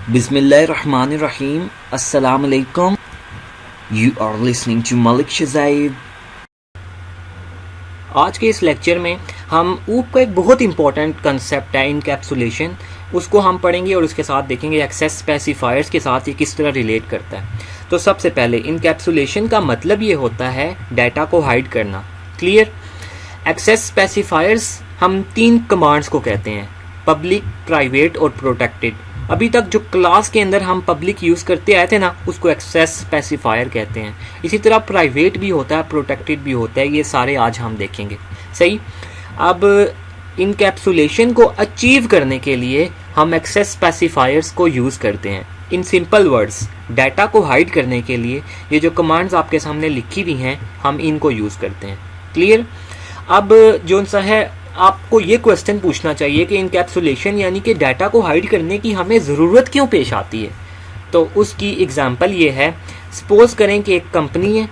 बिस्मिल्लाहिर्रहमानिर्रहीम। अस्सलाम वालेकुम। You are listening to Malik Shazaid. आज के इस लेक्चर में हम ऊप का एक बहुत इंपॉर्टेंट कंसेप्ट है इनकैप्सुलेशन, उसको हम पढ़ेंगे और उसके साथ देखेंगे एक्सेस स्पेसिफायर्स के साथ ये किस तरह रिलेट करता है। तो सबसे पहले इनकैप्सुलेशन का मतलब ये होता है डाटा को हाइड करना। क्लियर। एक्सेस स्पेसिफायर्स हम तीन कमांड्स को कहते हैं, पब्लिक, प्राइवेट और प्रोटेक्टेड। अभी तक जो क्लास के अंदर हम पब्लिक यूज़ करते आए थे ना, उसको एक्सेस स्पेसिफायर कहते हैं। इसी तरह प्राइवेट भी होता है, प्रोटेक्टेड भी होता है, ये सारे आज हम देखेंगे। सही। अब इनकैप्सुलेशन को अचीव करने के लिए हम एक्सेस स्पेसिफायर्स को यूज़ करते हैं। इन सिंपल वर्ड्स, डाटा को हाइड करने के लिए ये जो कमांड्स आपके सामने लिखी हुई हैं, हम इनको यूज़ करते हैं। क्लियर। अब जो सा है, आपको ये क्वेश्चन पूछना चाहिए कि इनकैप्सुलेशन यानी कि डाटा को हाइड करने की हमें ज़रूरत क्यों पेश आती है। तो उसकी एग्जांपल ये है, सपोज करें कि एक कंपनी है,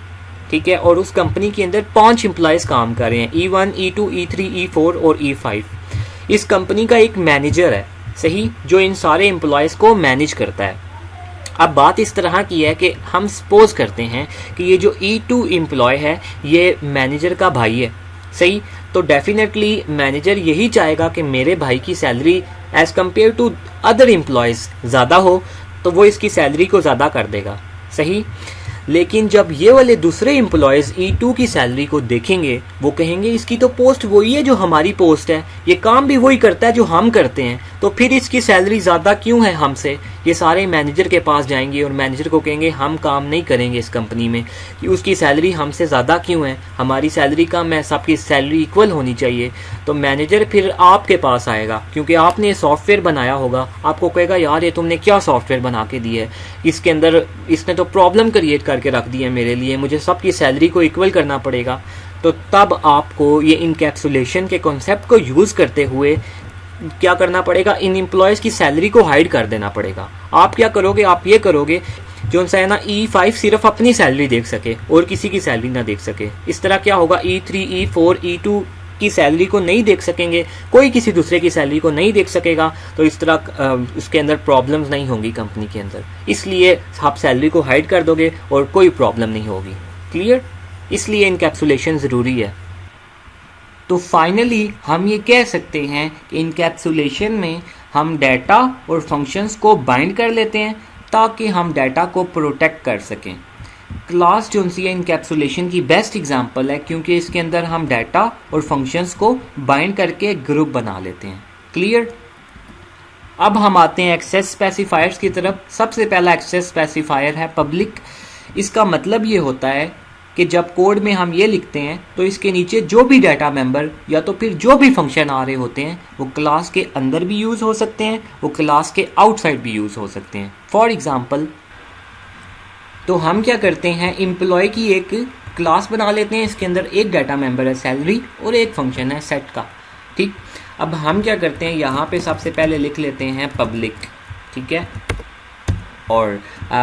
ठीक है, और उस कंपनी के अंदर 5 एम्प्लॉयज़ काम कर रहे हैं, E1, E2, E3, E4 और E5। इस कंपनी का एक मैनेजर है, सही, जो इन सारे एम्प्लॉयज़ को मैनेज करता है। अब बात इस तरह की है कि हम सपोज करते हैं कि ये जो E2 एम्प्लॉय है ये मैनेजर का भाई है, सही। तो डेफिनेटली मैनेजर यही चाहेगा कि मेरे भाई की salary as compare to other employees ज़्यादा हो, तो वो इसकी सैलरी को ज़्यादा कर देगा, सही। लेकिन जब ये वाले दूसरे एम्प्लॉयज़ E2 की सैलरी को देखेंगे, वो कहेंगे इसकी तो पोस्ट वही है जो हमारी पोस्ट है, ये काम भी वही करता है जो हम करते हैं, तो फिर इसकी सैलरी ज़्यादा क्यों है हमसे। ये सारे मैनेजर के पास जाएंगे और मैनेजर को कहेंगे हम काम नहीं करेंगे इस कंपनी में, कि उसकी सैलरी हमसे ज़्यादा क्यों है, हमारी सैलरी कम है, सबकी सैलरी इक्वल होनी चाहिए। तो मैनेजर फिर आपके पास आएगा, क्योंकि आपने ये सॉफ्टवेयर बनाया होगा, आपको कहेगा यार ये तुमने क्या सॉफ्टवेयर बना के दिया है, इसके अंदर इसने तो प्रॉब्लम क्रिएट करके रख दी है मेरे लिए, मुझे सबकी सैलरी को इक्वल करना पड़ेगा। तो तब आपको ये इनकैप्सुलेशन के कॉन्सेप्ट को यूज़ करते हुए क्या करना पड़ेगा, इन एम्प्लॉयज़ की सैलरी को हाइड कर देना पड़ेगा। आप क्या करोगे, आप ये करोगे जो सा है ना, E5 सिर्फ अपनी सैलरी देख सके और किसी की सैलरी ना देख सके। इस तरह क्या होगा, E3, E4, E2 की सैलरी को नहीं देख सकेंगे, कोई किसी दूसरे की सैलरी को नहीं देख सकेगा, तो इस तरह उसके अंदर प्रॉब्लम्स नहीं होंगी कंपनी के अंदर। इसलिए आप सैलरी को हाइड कर दोगे और कोई प्रॉब्लम नहीं होगी। क्लियर। इसलिए इनकैप्सुलेशन ज़रूरी है। तो फाइनली हम ये कह सकते हैं कि इनकैप्सुलेशन में हम डाटा और फंक्शंस को बाइंड कर लेते हैं ताकि हम डाटा को प्रोटेक्ट कर सकें। क्लास जो सी है इनकैप्सुलेशन की बेस्ट एग्जांपल है, क्योंकि इसके अंदर हम डाटा और फंक्शंस को बाइंड करके एक ग्रुप बना लेते हैं। क्लियर। अब हम आते हैं एक्सेस स्पेसिफायर्स की तरफ। सबसे पहला एक्सेस स्पेसिफायर है पब्लिक। इसका मतलब ये होता है कि जब कोड में हम ये लिखते हैं तो इसके नीचे जो भी डाटा मेंबर या तो फिर जो भी फंक्शन आ रहे होते हैं वो क्लास के अंदर भी यूज़ हो सकते हैं, वो क्लास के आउटसाइड भी यूज़ हो सकते हैं। फॉर एग्जांपल, तो हम क्या करते हैं, एम्प्लॉय की एक क्लास बना लेते हैं, इसके अंदर एक डाटा मेंबर है सैलरी और एक फंक्शन है सेट का। ठीक। अब हम क्या करते हैं, यहाँ पे सबसे पहले लिख लेते हैं पब्लिक, ठीक है, और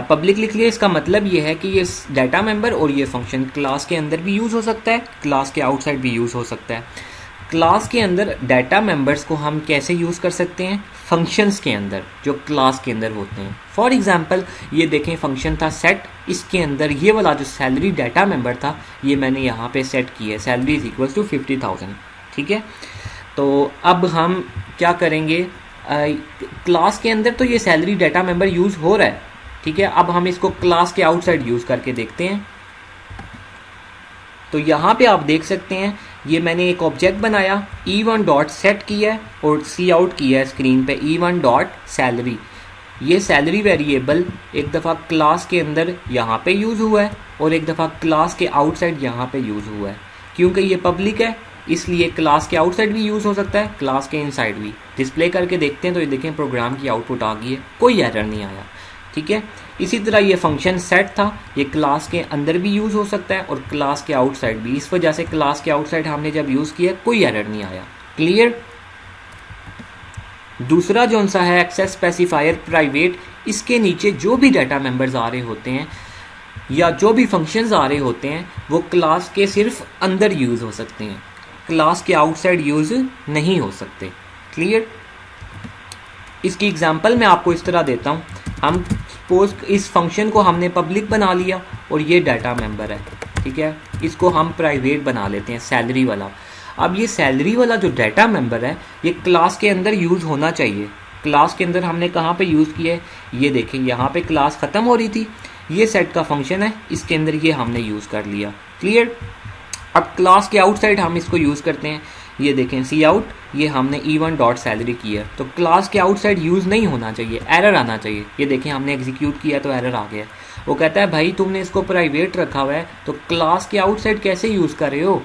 पब्लिक लिख लिया। इसका मतलब ये है कि ये डाटा मेंबर और ये फंक्शन क्लास के अंदर भी यूज़ हो सकता है, क्लास के आउटसाइड भी यूज़ हो सकता है। क्लास के अंदर डाटा मेंबर्स को हम कैसे यूज़ कर सकते हैं, फंक्शंस के अंदर जो क्लास के अंदर होते हैं। फॉर एग्जांपल, ये देखें फंक्शन था सेट, इसके अंदर ये वाला जो सैलरी डाटा मेंबर था ये मैंने यहाँ पे सेट किया है, सैलरी इज इक्वल टू 50,000। ठीक है। तो अब हम क्या करेंगे, क्लास के अंदर तो ये सैलरी डाटा मेंबर यूज़ हो रहा है, ठीक है। अब हम इसको क्लास के आउटसाइड यूज़ करके देखते हैं। तो यहाँ पे आप देख सकते हैं, ये मैंने एक ऑब्जेक्ट बनाया, E1 डॉट सेट किया है और सी आउट किया है स्क्रीन पे E1 डॉट सैलरी। ये सैलरी वेरिएबल एक दफ़ा क्लास के अंदर यहाँ पे यूज़ हुआ है और एक दफ़ा क्लास के आउटसाइड यहाँ पे यूज़ हुआ है। क्योंकि ये पब्लिक है इसलिए क्लास के आउटसाइड भी यूज़ हो सकता है, क्लास के इनसाइड भी। डिस्प्ले करके देखते हैं तो ये देखें प्रोग्राम की आउटपुट आ गई है, कोई एरर नहीं आया। ठीक है। इसी तरह ये फंक्शन सेट था, ये क्लास के अंदर भी यूज़ हो सकता है और क्लास के आउटसाइड भी। इस वजह से क्लास के आउटसाइड हमने जब यूज़ किया कोई एरर नहीं आया। क्लियर। दूसरा जो सा है एक्सेस स्पेसिफायर प्राइवेट, इसके नीचे जो भी डाटा मेंबर्स आ रहे होते हैं या जो भी फंक्शंस आ रहे होते हैं वो क्लास के सिर्फ अंदर यूज़ हो सकते हैं, क्लास के आउटसाइड यूज़ नहीं हो सकते। क्लियर। इसकी एग्जांपल मैं आपको इस तरह देता हूँ हम सपोज इस फंक्शन को हमने पब्लिक बना लिया और ये डाटा मेंबर है, ठीक है, इसको हम प्राइवेट बना लेते हैं, सैलरी वाला। अब ये सैलरी वाला जो डाटा मेंबर है ये क्लास के अंदर यूज़ होना चाहिए। क्लास के अंदर हमने कहाँ पे यूज़ किया है, ये देखें यहाँ पे क्लास ख़त्म हो रही थी, ये सेट का फंक्शन है, इसके अंदर ये हमने यूज़ कर लिया। क्लियर। अब क्लास के आउटसाइड हम इसको यूज़ करते हैं, ये देखें सी आउट, ये हमने E1 डॉट सैलरी किया, तो क्लास के आउटसाइड यूज़ नहीं होना चाहिए, एरर आना चाहिए। ये देखें हमने एग्जीक्यूट किया तो एरर आ गया। वो कहता है भाई तुमने इसको प्राइवेट रखा हुआ है तो क्लास के आउटसाइड कैसे यूज़ कर रहे हो।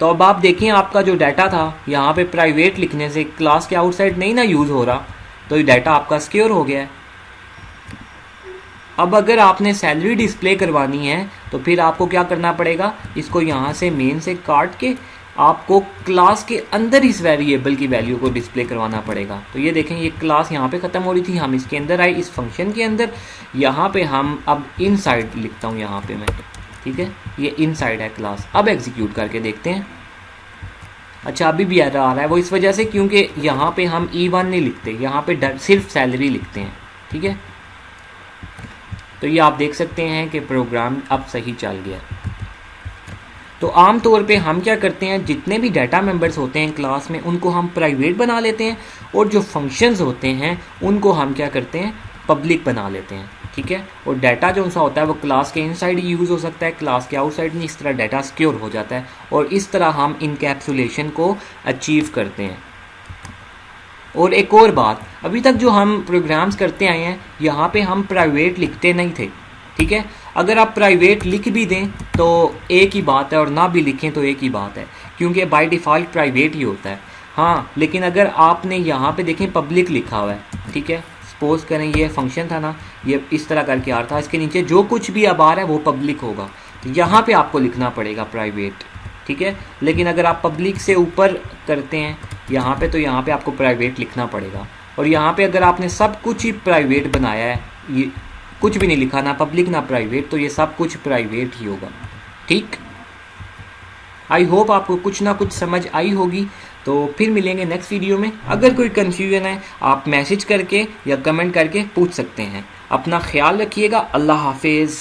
तो अब आप देखें आपका जो डाटा था यहाँ पे प्राइवेट लिखने से क्लास के आउटसाइड नहीं ना यूज़ हो रहा, तो ये डाटा आपका सिक्योर हो गया है। अब अगर आपने सैलरी डिस्प्ले करवानी है तो फिर आपको क्या करना पड़ेगा, इसको यहाँ से मेन से काट के आपको क्लास के अंदर इस वेरिएबल की वैल्यू को डिस्प्ले करवाना पड़ेगा। तो ये देखें ये क्लास यहाँ पे ख़त्म हो रही थी, हम इसके अंदर आए इस फंक्शन के अंदर, यहाँ पे हम अब इनसाइड लिखता हूँ यहाँ पे मैं, ठीक है, ये इनसाइड है क्लास। अब एग्जीक्यूट करके देखते हैं। अच्छा अभी भी एरर आ रहा है, वो इस वजह से क्योंकि यहाँ पे हम E1 नहीं लिखते, यहाँ पे सिर्फ सैलरी लिखते हैं, ठीक है। तो ये आप देख सकते हैं कि प्रोग्राम अब सही चल गया। तो आम तौर पे हम क्या करते हैं, जितने भी डाटा मेंबर्स होते हैं क्लास में उनको हम प्राइवेट बना लेते हैं, और जो फंक्शंस होते हैं उनको हम क्या करते हैं, पब्लिक बना लेते हैं, ठीक है। और डाटा जो सा होता है वो क्लास के इनसाइड ही यूज़ हो सकता है, क्लास के आउटसाइड नहीं। इस तरह डाटा सिक्योर हो जाता है और इस तरह हम इनकैप्सुलेशन को अचीव करते हैं। और एक और बात, अभी तक जो हम प्रोग्राम्स करते आए हैं यहाँ पे हम प्राइवेट लिखते नहीं थे, ठीक है। अगर आप प्राइवेट लिख भी दें तो एक ही बात है, और ना भी लिखें तो एक ही बात है, क्योंकि बाय डिफ़ॉल्ट प्राइवेट ही होता है। हाँ, लेकिन अगर आपने यहाँ पे देखें पब्लिक लिखा हुआ है, ठीक है, सपोज करें ये फंक्शन था ना, ये इस तरह करके आ रहा था, इसके नीचे जो कुछ भी अब आ रहा है वो पब्लिक होगा, तो यहाँ पे आपको लिखना पड़ेगा प्राइवेट, ठीक है। लेकिन अगर आप पब्लिक से ऊपर करते हैं यहाँ पे, तो यहाँ पे आपको प्राइवेट लिखना पड़ेगा। और यहाँ पे अगर आपने सब कुछ ही प्राइवेट बनाया है, ये कुछ भी नहीं लिखा, ना पब्लिक ना प्राइवेट, तो ये सब कुछ प्राइवेट ही होगा, ठीक। आई होप आपको कुछ ना कुछ समझ आई होगी। तो फिर मिलेंगे नेक्स्ट वीडियो में। अगर कोई कन्फ्यूजन है आप मैसेज करके या कमेंट करके पूछ सकते हैं। अपना ख्याल रखिएगा। अल्लाह हाफिज़।